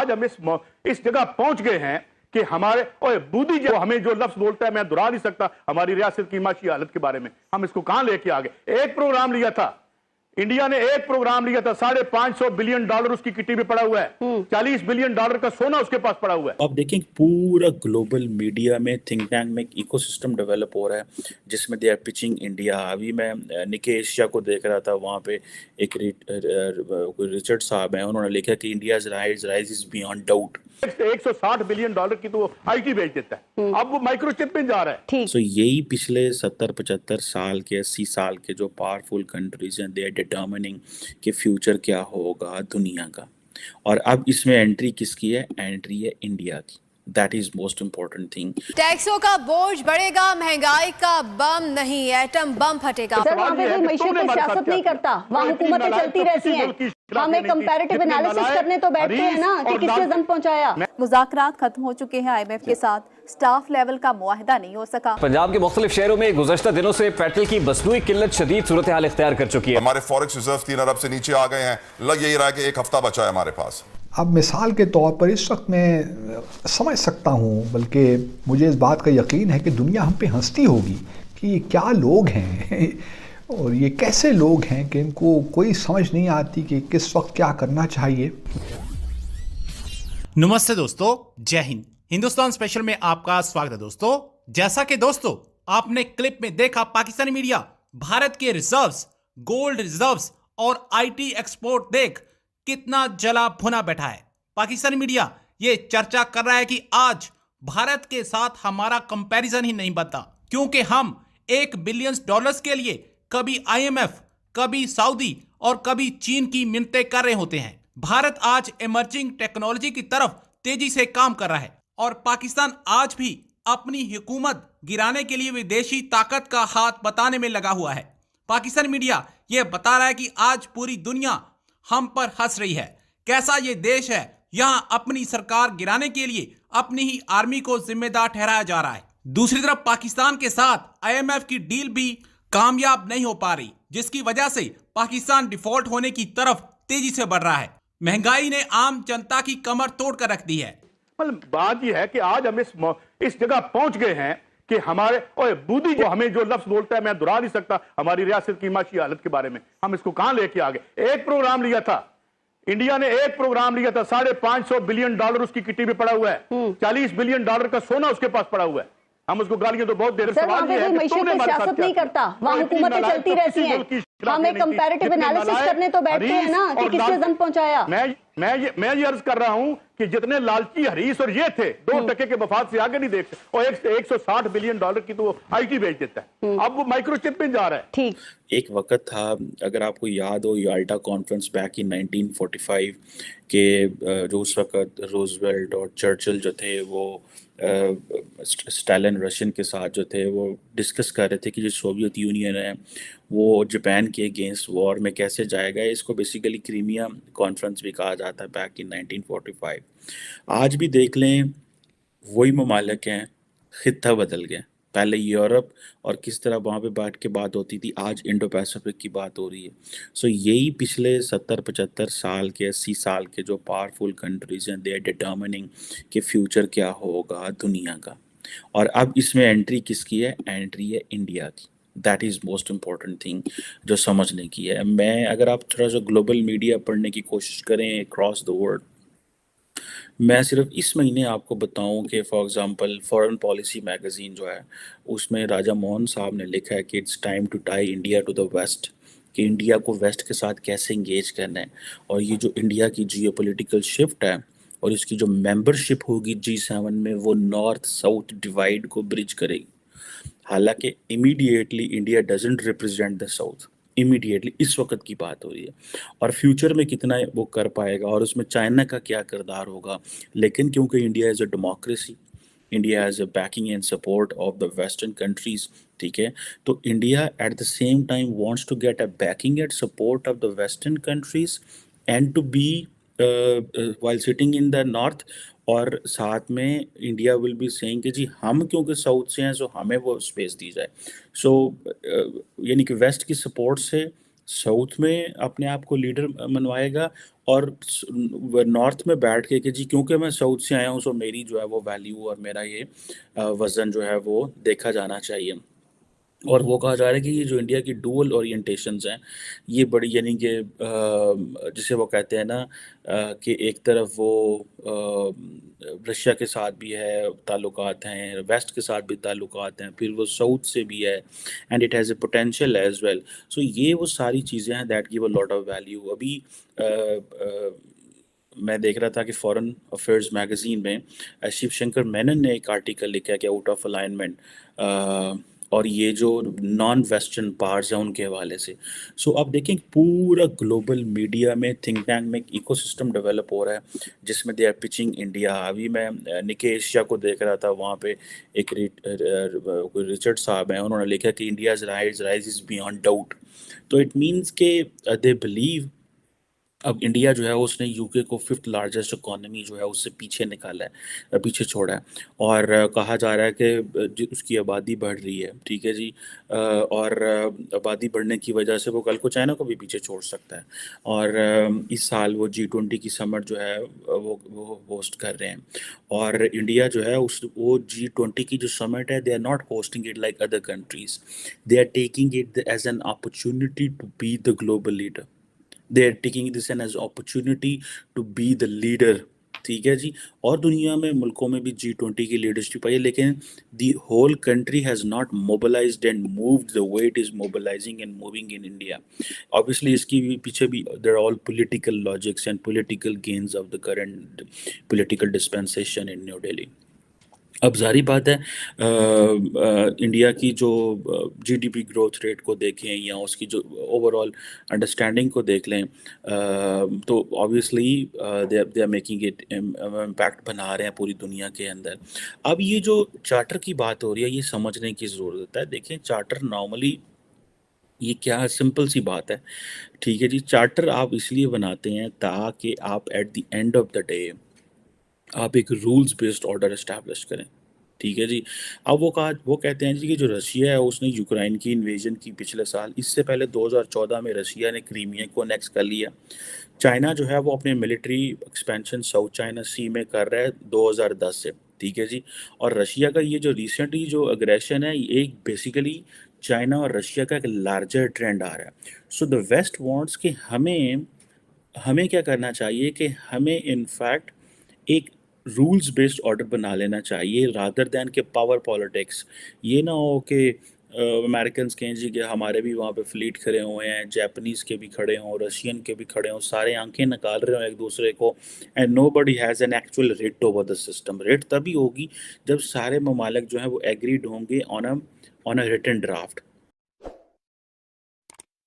आज हम इस जगह पहुंच गए हैं कि हमारे और बूदी जो हमें जो लफ्ज बोलता है मैं दोहरा नहीं सकता हमारी रियासत की माशी हालत के बारे में, हम इसको कहां लेके आ गए। एक प्रोग्राम लिया था इंडिया ने, एक प्रोग्राम लिया था, $550 बिलियन उसकी किटी में पड़ा हुआ है, $40 बिलियन का सोना उसके पास पड़ा हुआ है। अब देखें पूरा ग्लोबल मीडिया में थिंक टैंक में एक इकोसिस्टम डेवलप हो रहा है जिसमें दे आर पिचिंग इंडिया। अभी मैं निके एशिया को देख रहा था, वहाँ पे एक रिचर्ड साहब हैं, उन्होंने लिखा कि India's rise is beyond doubt. $160 billion की तो वो आईटी बेच देता है, अब वो माइक्रोचिप में जा रहा है। सो यही पिछले 70-75 साल के 80 साल के जो पावरफुल कंट्रीज हैं, दे आर डिटर्मिनिंग कि फ्यूचर क्या होगा दुनिया का। और अब इसमें एंट्री किसकी है? एंट्री है इंडिया की। That is most important thing. टैक्सों का बोझ बढ़ेगा, महंगाई का बम नहीं, एटम बम फटेगा। सर वहाँ पे कोई मईशत पे सियासत नहीं करता, वहाँ हुकूमतें चलती रहती हैं। हम एक कंपैरेटिव एनालिसिस करने तो बैठते हैं ना कि किसने जंग पहुंचाया। मुज़ाकरात खत्म हो चुके हैं, IMF के साथ स्टाफ लेवल का मुआहिदा नहीं हो सका। पंजाब के मुख्तलिफ शहरों में गुज़श्ता दिनों से पेट्रोल की मसनूई किल्लत शदीद सूरत हाल इख्तियार कर चुकी है। हमारे फॉरेक्स रिजर्व 3 अरब से नीचे आ गए हैं, लग यही रहा है कि एक हफ्ता बचा है हमारे पास। अब मिसाल के तौर पर इस वक्त मैं समझ सकता हूँ, बल्कि मुझे इस बात का यकीन है कि दुनिया हम पे हंसती होगी कि ये क्या लोग हैं और ये कैसे लोग हैं कि इनको कोई समझ नहीं आती कि किस वक्त क्या करना चाहिए। नमस्ते दोस्तों, जय हिंद। हिंदुस्तान स्पेशल में आपका स्वागत है दोस्तों। जैसा कि दोस्तों आपने क्लिप में देखा, पाकिस्तानी मीडिया भारत के रिजर्व्स, गोल्ड रिजर्व्स और आईटी एक्सपोर्ट देख कितना जला भुना बैठा है। पाकिस्तानी मीडिया ये चर्चा कर रहा है कि आज भारत के साथ हमारा कंपैरिजन ही नहीं बनता, क्योंकि हम $1 बिलियन के लिए कभी IMF, कभी सऊदी और कभी चीन की मिन्नतें कर रहे होते हैं। भारत आज इमर्जिंग टेक्नोलॉजी की तरफ तेजी से काम कर रहा है और पाकिस्तान आज भी अपनी हुकूमत गिराने के लिए विदेशी ताकत का हाथ बताने में लगा हुआ है। पाकिस्तान मीडिया यह बता रहा है कि आज पूरी दुनिया हम पर हंस रही है। कैसा ये देश है, यहाँ अपनी सरकार गिराने के लिए अपनी ही आर्मी को जिम्मेदार ठहराया जा रहा है। दूसरी तरफ पाकिस्तान के साथ IMF की डील भी कामयाब नहीं हो पा रही, जिसकी वजह से पाकिस्तान डिफॉल्ट होने की तरफ तेजी से बढ़ रहा है। महंगाई ने आम जनता की कमर तोड़ कर रख दी है। बात यह है कि आज हम इस जगह पहुंच गए हैं कि हमारे और बूदी जो हमें जो लफ्ज बोलता है मैं दोहरा नहीं सकता हमारी रियासत की माशी हालत के बारे में, हम इसको कहां लेके आ गए। एक प्रोग्राम लिया था इंडिया ने, एक प्रोग्राम लिया था, $550 बिलियन उसकी किटी में पड़ा हुआ है, $40 बिलियन का सोना उसके पास पड़ा हुआ है। हम उसको गालियां तो बहुत देर। सर वहाँ पे कोई मईशत पे सियासत नहीं करता, वहाँ हुकूमतें चलती रहती हैं। हम एक कंपैरेटिव एनालिसिस करने तो बैठते हैं ना कि किसने जंग पहुंचाया। मैं ये अर्ज कर रहा हूं कि जितने लालची हरीस और ये थे 2% के मफाद से आगे नहीं देखते, और $160 बिलियन की तो वो आईटी बेच देता है, अब वो माइक्रोचिप में जा रहा है। ठीक, एक वक्त था, अगर आपको याद हो, याल्टा कॉन्फ्रेंस बैक इन 1945 के जो उस वक्त रूजवेल्ट और चर्चिल जो थे वो स्टालिन रशियन के साथ जो थे वो डिस्कस कर रहे थे कि जो सोवियत यूनियन है वो जापान के अगेंस्ट वॉर में कैसे जाएगा। इसको बेसिकली क्रीमिया कॉन्फ्रेंस भी कहा जाता है बैक इन 1945। आज भी देख लें वही ममालिक हैं, खित्ता बदल गया। पहले यूरोप और किस तरह वहाँ पे बैठ के बात होती थी, आज इंडो पैसिफिक की बात हो रही है। सो यही पिछले 70-75 साल के 80 साल के जो पावरफुल कंट्रीज हैं, दे आर डिटर्मिनिंग कि फ्यूचर क्या होगा दुनिया का। और अब इसमें एंट्री किसकी है? एंट्री है इंडिया की। That is most important thing जो समझने की है। मैं अगर आप थोड़ा सा ग्लोबल मीडिया पढ़ने की कोशिश करें अक्रॉस द वर्ल्ड, मैं सिर्फ इस महीने आपको बताऊं कि for example foreign policy magazine जो है उसमें राजा मोहन साहब ने लिखा है कि it's time to tie India to the west, कि इंडिया को वेस्ट के साथ कैसे इंगेज करना है। और ये जो इंडिया की जियोपॉलिटिकल शिफ्ट है और इसकी जो मेंबरशिप होगी G7 में, वो नॉर्थ साउथ डिवाइड को ब्रिज करेगी। हालांकि immediately India doesn't represent the south, immediately इस वक्त की बात हो रही है, और फ्यूचर में कितना वो कर पाएगा और उसमें चाइना का क्या किरदार होगा। लेकिन क्योंकि India as a democracy, India as a backing and support of the western countries, ठीक है, तो India at the same time wants to get a backing and support of the western countries and to be while sitting in the north. और साथ में India will be saying कि जी हम क्योंकि south से हैं सो हमें वो स्पेस दी जाए। सो यानी कि वेस्ट की सपोर्ट से साउथ में अपने आप को लीडर मनवाएगा और नॉर्थ में बैठ के कि जी क्योंकि मैं साउथ से आया हूँ सो मेरी जो है वो वैल्यू और मेरा ये वजन जो है वो देखा जाना चाहिए। और वो कहा जा रहा है कि ये जो इंडिया की डुअल ओरिएंटेशंस हैं ये बड़ी यानी कि जिसे वो कहते हैं ना कि एक तरफ वो रशिया के साथ भी है ताल्लुकात हैं, वेस्ट के साथ भी ताल्लुकात हैं, फिर वो साउथ से भी है and it has a potential as well. So ये वो सारी चीज़ें हैं that give a lot of value. अभी मैं देख रहा था कि फॉरेन अफेयर्स मैगजीन में शिव शंकर मेनन ने एक आर्टिकल लिखा कि आउट ऑफ अलाइनमेंट और ये जो नॉन वेस्टर्न पावर्स हैं उनके हवाले से। सो अब देखें पूरा ग्लोबल मीडिया में थिंक टैंक में एक इकोसिस्टम डेवलप हो रहा है जिसमें दे आर पिचिंग इंडिया। अभी मैं निके एशिया को देख रहा था, वहाँ पे एक रिचर्ड साहब हैं, उन्होंने लिखा कि India's rise is beyond doubt. तो इट मीन्स के दे बिलीव अब इंडिया जो है उसने यूके को 5th लार्जेस्ट इकोनॉमी जो है उससे पीछे निकाला है, पीछे छोड़ा है। और कहा जा रहा है कि उसकी आबादी बढ़ रही है, ठीक है जी। और आबादी बढ़ने की वजह से वो कल को चाइना को भी पीछे छोड़ सकता है। और इस साल वो G20 की समर जो है वो होस्ट कर रहे हैं। और इंडिया जो है वो G20 की जो समिट है they are not hosting it like other countries, they are taking it as an opportunity to be the global leader. They are taking this an as opportunity to be the leader, ठीक है जी। और दुनिया में मुल्कों में भी G20 की leadership आई है, लेकिन the whole country has not mobilised and moved the way it is mobilising and moving in India. Obviously इसकी पीछे भी there are all political logics and political gains of the current political dispensation in New Delhi. अब जारी बात है India की जो GDP growth rate को देखें या उसकी जो ओवरऑल अंडरस्टैंडिंग को देख लें तो obviously they are making it impact बना रहे हैं पूरी दुनिया के अंदर। अब ये जो चार्टर की बात हो रही है ये समझने की ज़रूरत है। देखें चार्टर नॉर्मली ये क्या सिंपल सी बात है, ठीक है जी। चार्टर आप इसलिए बनाते हैं ताकि आप at the end of the day आप एक रूल्स बेस्ड ऑर्डर इस्टेब्लिश करें, ठीक है जी। अब वो कहते हैं जी कि जो रशिया है उसने यूक्रेन की इन्वेजन की पिछले साल, इससे पहले 2014 में रशिया ने क्रीमिया को अनेक्स कर लिया। चाइना जो है वो अपने मिलिट्री एक्सपेंशन साउथ चाइना सी में कर रहा है 2010 से, ठीक है जी। और रशिया का ये जो रिसेंटली जो अग्रेशन है ये बेसिकली चाइना और रशिया का एक लार्जर ट्रेंड आ रहा है। सो द वेस्ट वांट्स कि हमें क्या करना चाहिए कि हमें इनफैक्ट एक रूल्स बेस्ड ऑर्डर बना लेना चाहिए रादर दैन के पावर पॉलिटिक्स। ये ना हो कि अमेरिकन कहें जी कि हमारे भी वहाँ पे फ्लीट खड़े हुए हैं, जापानीज़ के भी खड़े हों, रशियन के भी खड़े हों, सारे आंखें निकाल रहे हों एक दूसरे को and nobody has an actual rate over the system. Rate तभी होगी जब सारे ममालिक जो हैं वो एग्रीड होंगे ऑन अ रिटन ड्राफ्ट।